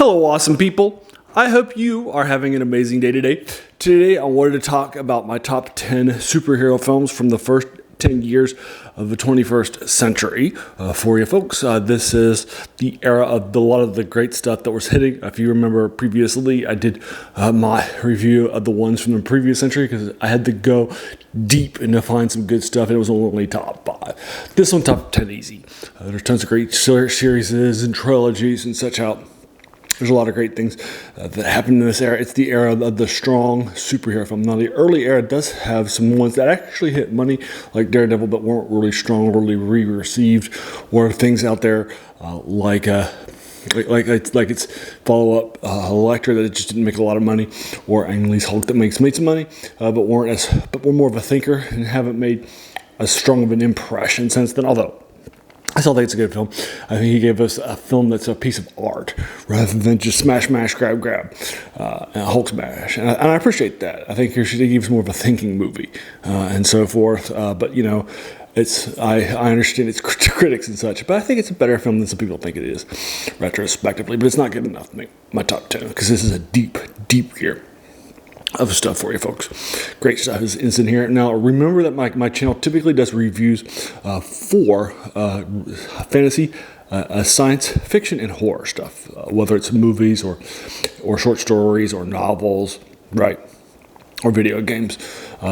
Hello, awesome people. I hope you are having an amazing day today. Today, I wanted to talk about my top 10 superhero films from the first 10 years of the 21st century for you folks. This is the era of a lot of the great stuff that was hitting. If you remember previously, I did my review of the ones from the previous century because I had to go deep and to find some good stuff, and it was only top 5. This one, top 10 easy. There's tons of great series and trilogies and such out. There's a lot of great things that happened in this era. It's the era of the strong superhero film. Now, the early era does have some ones that actually hit money, like Daredevil, but weren't really strong, really re-received, or things out there like its follow-up Electra that just didn't make a lot of money, or Ang Lee's Hulk that made some money, but were more of a thinker and haven't made as strong of an impression since then. Although I still think it's a good film. I think he gave us a film that's a piece of art rather than just smash, grab, and Hulk smash. And I appreciate that. I think he gives more of a thinking movie and so forth. But, you know, I understand it's critics and such, but I think it's a better film than some people think it is, retrospectively. But it's not good enough to make my top 10 because this is a deep year of stuff for you folks. Great stuff is in here. Now, remember that my channel typically does reviews for fantasy, science fiction, and horror stuff, whether it's movies or short stories or novels, right, or video games.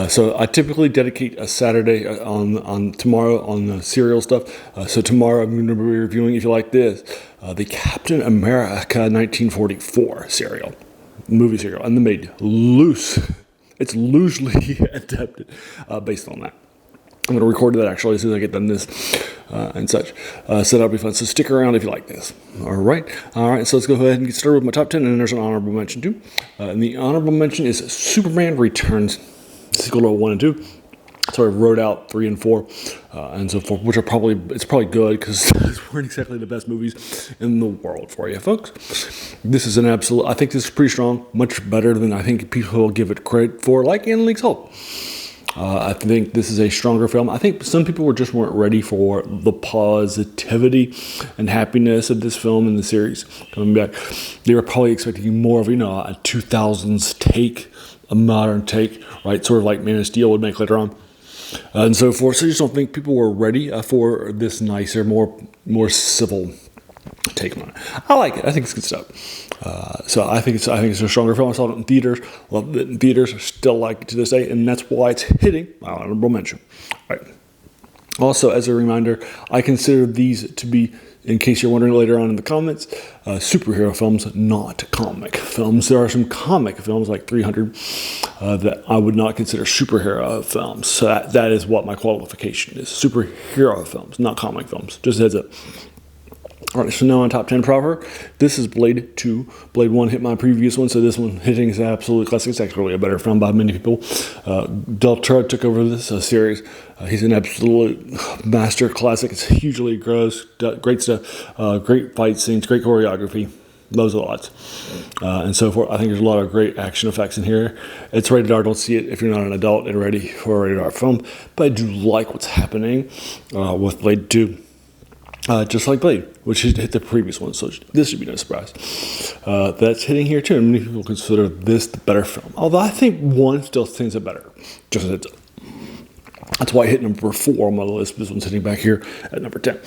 So I typically dedicate a Saturday on tomorrow on the serial stuff. So tomorrow I'm going to be reviewing, if you like this, the Captain America 1944 movie serial, and they made loose. It's loosely adapted based on that. I'm going to record that actually as soon as I get done this and such. So that'll be fun. So stick around if you like this. All right. So let's go ahead and get started with my top 10. And then there's an honorable mention too. And the honorable mention is Superman Returns, sequel to 1 and 2. So I wrote out 3 and 4 and so forth, which are probably good because these weren't exactly the best movies in the world for you folks. This is I think this is pretty strong, much better than I think people will give it credit for, like Ang Lee's Hulk. I think this is a stronger film. I think some people weren't ready for the positivity and happiness of this film and the series coming back. They were probably expecting more of, a 2000s take, a modern take, right? Sort of like Man of Steel would make later on. And so forth. So I just don't think people were ready for this nicer, more civil take on it. I like it. I think it's good stuff. So I think it's a stronger film. I saw it in theaters. Loved it in theaters. Still like it to this day, and that's why it's hitting my honorable mention. All right. Also, as a reminder, I consider these to be, in case you're wondering later on in the comments, superhero films, not comic films. There are some comic films, like 300, that I would not consider superhero films. So that is what my qualification is. Superhero films, not comic films. Just a heads up. All right, so now on top 10 proper. This is Blade 2. Blade 1 hit my previous one, so this one hitting is an absolute classic. It's actually a better film by many people. Del Toro took over this series. He's an absolute master classic. It's hugely gross, great stuff, great fight scenes, great choreography. Those are lots. And so forth. I think there's a lot of great action effects in here. It's rated R. Don't see it if you're not an adult and ready for a rated R film. But I do like what's happening with Blade 2. Just like Blade, which hit the previous one, so this should be no surprise. That's hitting here too, and many people consider this the better film. Although I think 1 still thinks it better. Just as that's why I hit number 4 on my list. This one's hitting back here at number 10,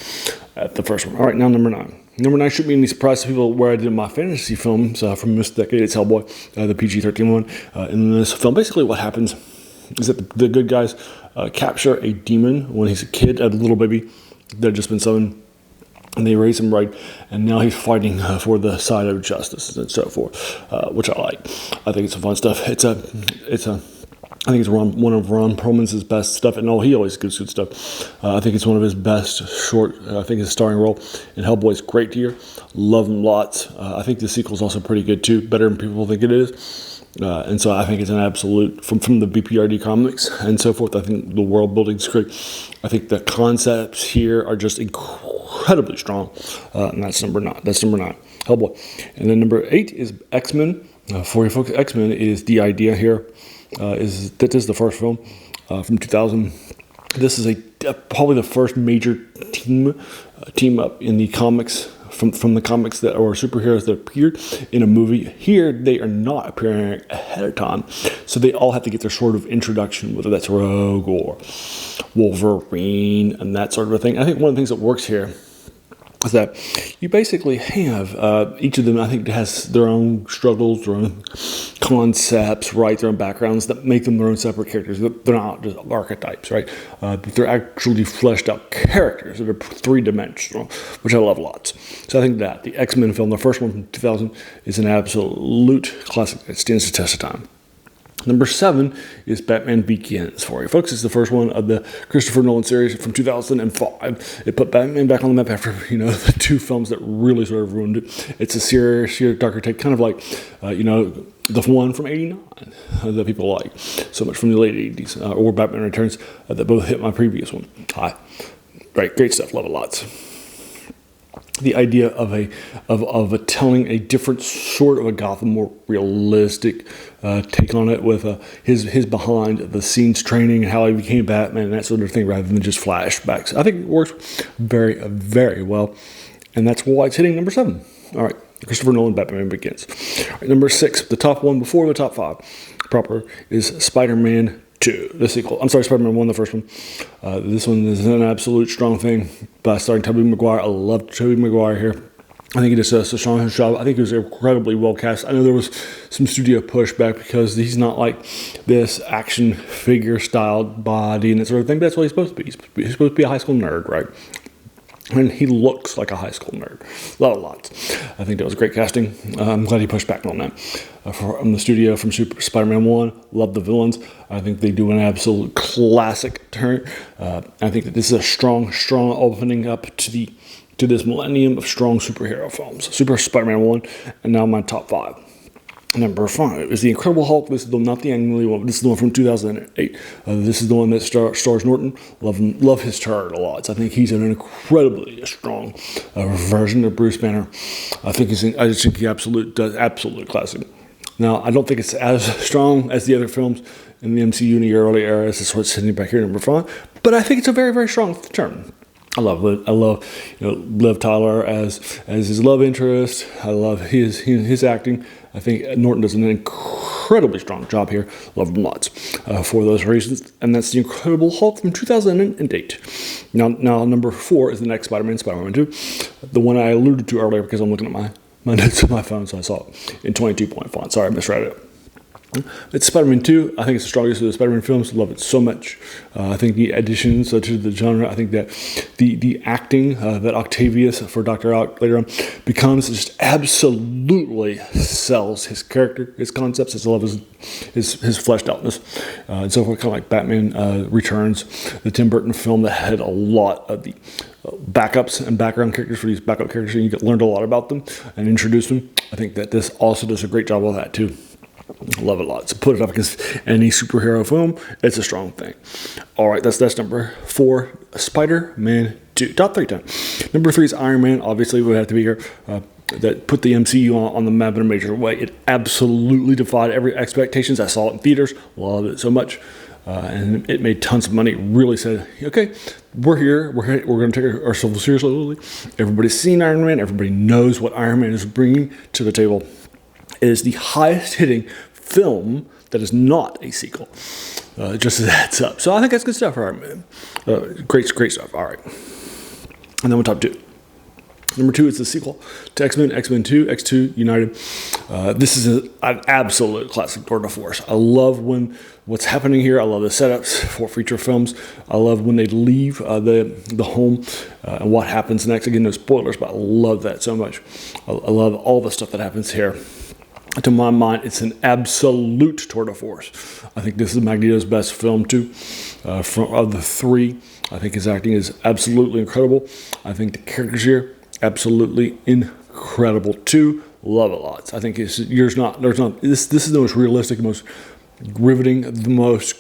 at the first one. All right, now number 9. Number 9 shouldn't be any surprise to people where I did my fantasy films from this decade. It's Hellboy, the PG-13 one. In this film, basically what happens is that the good guys capture a demon when he's a kid, a little baby that had just been summoned. And they raise him right, and now he's fighting for the side of justice and so forth, which I like. I think it's some fun stuff. I think it's one of Ron Perlman's best stuff, and he always gives good stuff. I think it's one of his best short. I think his starring role in Hellboy is great here. Love him lots. I think the sequel is also pretty good too, better than people think it is. And so I think it's an absolute, from the BPRD comics and so forth, I think the world building is great. I think the concepts here are just incredibly strong. And that's number 9. Hellboy. And then number 8 is X-Men. For you folks, X-Men is the idea here. This is the first film from 2000. This is probably the first major team up in the comics from the comics that or superheroes that appeared in a movie. Here, they are not appearing ahead of time, so they all have to get their sort of introduction, whether that's Rogue or Wolverine and that sort of a thing. I think one of the things that works here is that you basically have each of them, I think, has their own struggles, their own concepts, right? Their own backgrounds that make them their own separate characters. They're not just archetypes, right? But they're actually fleshed out characters that are three-dimensional, which I love lots. So I think that the X-Men film, the first one from 2000, is an absolute classic that stands the test of time. Number 7 is Batman Begins for you, folks. It's the first one of the Christopher Nolan series from 2005. It put Batman back on the map after, the two films that really sort of ruined it. It's a serious, darker take, kind of like, the one from '89 that people like so much from the late '80s, or Batman Returns, that both hit my previous one. Great stuff. Love it lots. The idea of telling a different sort of a Gotham, more realistic take on it with his behind the scenes training and how he became Batman and that sort of thing, rather than just flashbacks. I think it works very, very well, and that's why it's hitting number 7. All right, Christopher Nolan, Batman Begins. All right, number 6, the top one before the top 5 proper, is Spider-Man 2, the sequel. I'm sorry, Spider-Man 1, the first one. This one is an absolute strong thing by starring Tobey Maguire. I love Tobey Maguire here. I think he does a strong job. I think he was incredibly well cast. I know there was some studio pushback because he's not like this action figure styled body and that sort of thing. But that's what he's supposed to be. He's supposed to be a high school nerd, right? And he looks like a high school nerd. Love it lots. I think that was great casting. I'm glad he pushed back on that. From the studio, from Spider-Man 1, love the villains. I think they do an absolute classic turn. I think that this is a strong opening up to this millennium of strong superhero films. Super Spider-Man 1, and now my top 5. Number 5 is The Incredible Hulk. This is not the Ang Lee one. This is the one from 2008. This is the one that stars Norton. Love his turn a lot. I think he's an incredibly strong version of Bruce Banner. I think he's absolute classic. Now, I don't think it's as strong as the other films in the MCU in the early era. This is what's sitting back here, number 5. But I think it's a very, very strong turn. I love Liv Tyler as his love interest. I love his acting. I think Norton does an incredibly strong job here. Love him lots for those reasons. And that's The Incredible Hulk from 2008. Now number 4 is the next Spider-Man 2. The one I alluded to earlier because I'm looking at my notes on my phone, so I saw it in 22-point font. Sorry, I misread it. It's Spider-Man 2. I think it's the strongest of the Spider-Man films. Love it so much. I think the additions to the genre, I think that the acting that Octavius for Dr. Ock later on becomes just absolutely sells his character, his concepts. I love his fleshed outness. And so forth, kind of like Batman Returns, the Tim Burton film that had a lot of the backups and background characters for these backup characters, and you learned a lot about them and introduced them. I think that this also does a great job of that too. Love it a lot. So put it up against any superhero film, it's a strong thing. All right, that's number 4, Spider-Man 2. Top 3 time. Number 3 is Iron Man. Obviously, would have to be here. That put the MCU on the map in a major way. It absolutely defied every expectations. I saw it in theaters. Loved it so much. And it made tons of money. Really said, okay, we're here. We're going to take ourselves seriously. Everybody's seen Iron Man. Everybody knows what Iron Man is bringing to the table. It is the highest hitting film that is not a sequel. Just as a heads up. So I think that's good stuff for Iron Man. Great stuff. All right. And then we're top 2. Number 2 is the sequel to X-Men, X-Men 2, X2 United. This is an absolute classic tour de force. I love what's happening here. I love the setups for feature films. I love when they leave the home and what happens next. Again, no spoilers, but I love that so much. I love all the stuff that happens here. To my mind, it's an absolute tour de force. I think this is Magneto's best film too. Of the 3, I think his acting is absolutely incredible. I think the characters here absolutely incredible too. Love it lots. I think this is the most realistic, the most riveting, the most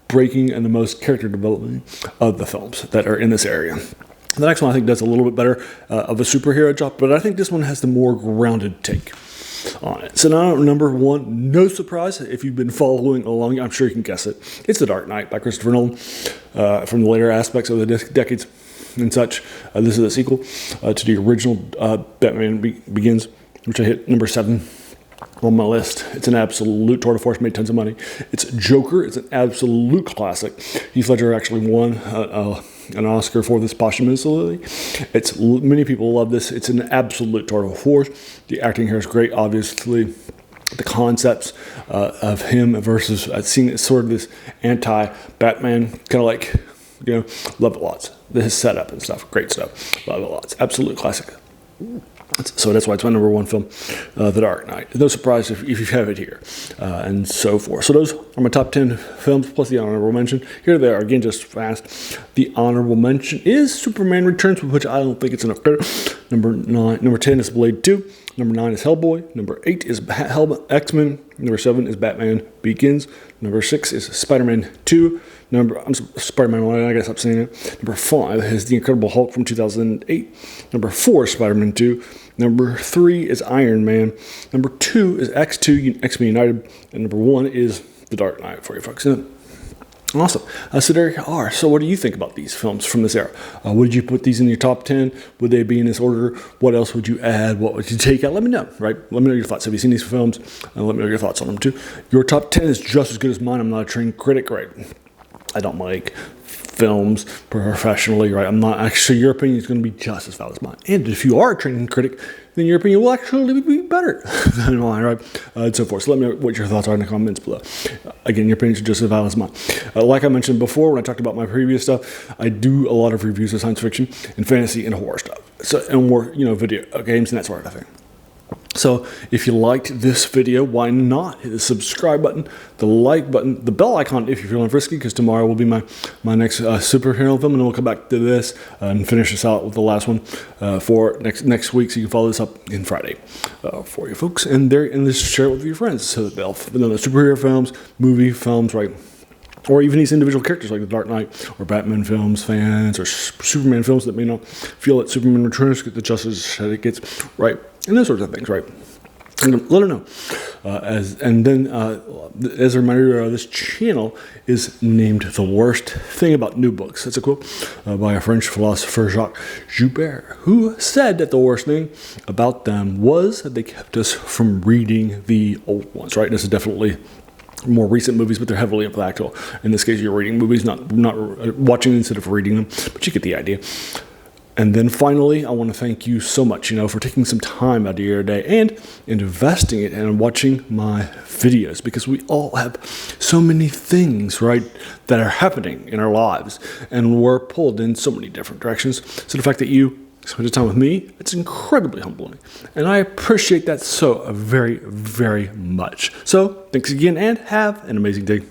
breaking, and the most character development of the films that are in this area. The next one I think does a little bit better of a superhero job, but I think this one has the more grounded take on it. So now number 1, no surprise if you've been following along, I'm sure you can guess it. It's The Dark Knight by Christopher Nolan from the later aspects of the decades. and such. This is a sequel to the original Batman Begins, which I hit number 7 on my list. It's an absolute tour de force, made tons of money. It's Joker. It's an absolute classic. Heath Ledger actually won an Oscar for this posthumously. Many people love this. It's an absolute tour de force. The acting here is great, obviously. The concepts of him versus seeing sort of this anti-Batman, kind of like, love it lots. His setup and stuff, great stuff. Love it lots. Absolute classic. So that's why it's my number 1 film, The Dark Knight. No surprise if you have it here, and so forth. So those are my top 10 films, plus the honorable mention. Here they are, again, just fast. The honorable mention is Superman Returns, which I don't think it's enough credit. Number 10 is Blade 2. Number 9 is Hellboy. Number 8 is X-Men. Number 7 is Batman Begins. Number 6 is Spider-Man 2. Spider-Man 1, I gotta stop saying it. Number 5 is The Incredible Hulk from 2008. Number 4 is Spider-Man 2. Number 3 is Iron Man. Number 2 is X2, X-Men United. And number 1 is The Dark Knight for you folks. Awesome. So there you are. So what do you think about these films from this era? Would you put these in your top 10? Would they be in this order? What else would you add? What would you take out? Let me know, right? Let me know your thoughts. Have you seen these films? And let me know your thoughts on them too. Your top 10 is just as good as mine. I'm not a trained critic, right? I don't like films professionally, right? I'm not actually, your opinion is going to be just as valid as mine. And if you are a trained critic, then your opinion will actually be better than mine, right? And so forth. So let me know what your thoughts are in the comments below. Again, your opinion is just as valid as mine. Like I mentioned before, when I talked about my previous stuff, I do a lot of reviews of science fiction and fantasy and horror stuff. So, and more, video games and that sort of thing. So if you liked this video, why not hit the subscribe button, the like button, the bell icon if you're feeling frisky, because tomorrow will be my next superhero film, and then we'll come back to this and finish this out with the last one for next week, so you can follow this up in Friday for you folks, and just share it with your friends so that they'll know the superhero films, movie films, right? Or even these individual characters like the Dark Knight or Batman films fans or Superman films that may not feel that Superman Returns get the justice that it gets, right? And those sorts of things, right? And let her know. As a reminder, this channel is named The Worst Thing About New Books. That's a quote by a French philosopher, Jacques Joubert, who said that the worst thing about them was that they kept us from reading the old ones, right? This is definitely more recent movies, but they're heavily impactful. In this case, you're reading movies, not watching instead of reading them, but you get the idea. And then finally, I want to thank you so much, for taking some time out of your day and investing it and watching my videos, because we all have so many things, right, that are happening in our lives, and we're pulled in so many different directions. So the fact that you spend time with me, it's incredibly humbling. And I appreciate that so very, very much. So thanks again, and have an amazing day.